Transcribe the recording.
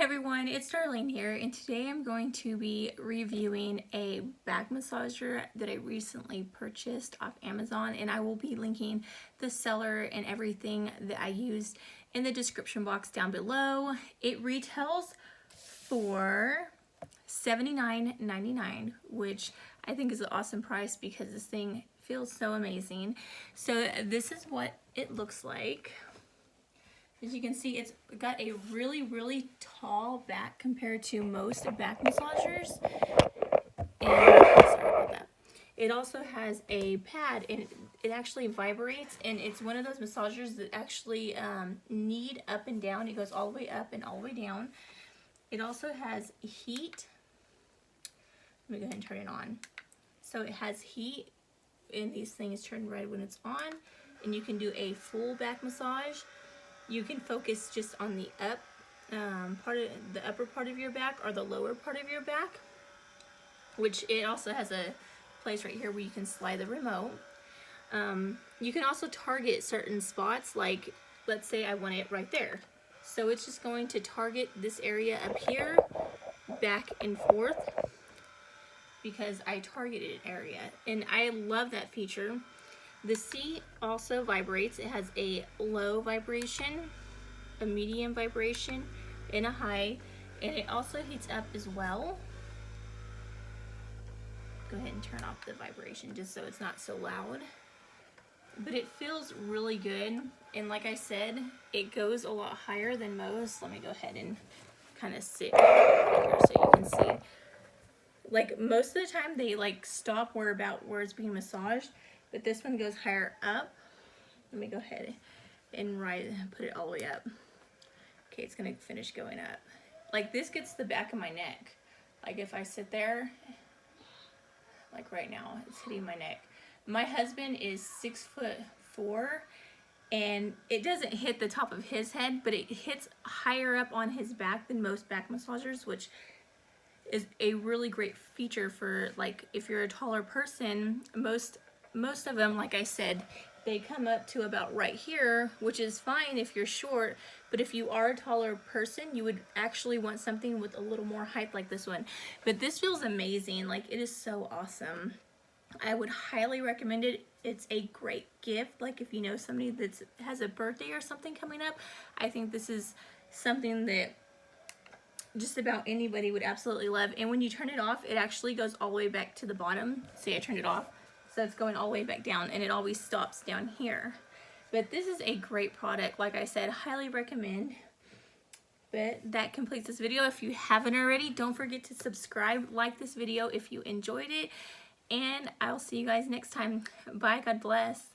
Hey everyone, it's Darlene here, and today I'm going to be reviewing a back massager that I recently purchased off Amazon, and I will be linking the seller and everything that I used in the description box down below. It retails for $79.99, which I think is an awesome price because this thing feels so amazing. So this is what it looks like. As you can see, it's got a really tall back compared to most back massagers. And sorry about that. It also has a pad, and it actually vibrates, and it's one of those massagers that actually knead up and down. It goes all the way up and all the way down. It also has heat. Let me go ahead and turn it on. So it has heat, and these things turn red when it's on, and you can do a full back massage. You can focus just on the the upper part of your back or the lower part of your back, which it also has a place right here where you can slide the remote. You can also target certain spots, like let's say I want it right there. So it's just going to target this area up here, back and forth, because I targeted area, and I love that feature. The seat also vibrates. It has a low vibration, a medium vibration, and a high, and it also heats up as well. Go ahead and turn off the vibration just so it's not so loud. But it feels really good, and like I said, it goes a lot higher than most. Let me go ahead and kind of sit here so you can see. Like most of the time they like stop where it's being massaged, but this one goes higher up. Let me go ahead and put it all the way up. Okay, it's gonna finish going up. Like this gets the back of my neck. Like if I sit there, like right now, it's hitting my neck. My husband is 6'4", and it doesn't hit the top of his head, but it hits higher up on his back than most back massagers, which is a really great feature for like if you're a taller person. Most of them, like I said, they come up to about right here, which is fine if you're short, but if you are a taller person, you would actually want something with a little more height like this one. But this feels amazing. Like, it is so awesome. I would highly recommend it. It's a great gift. Like if you know somebody that has a birthday or something coming up, I think this is something that just about anybody would absolutely love. And when you turn it off, it actually goes all the way back to the bottom. See, I turned it off. So it's going all the way back down, and it always stops down here. But this is a great product. Like I said, highly recommend. But that completes this video. If you haven't already, don't forget to subscribe, like this video if you enjoyed it, and I'll see you guys next time. Bye, God bless.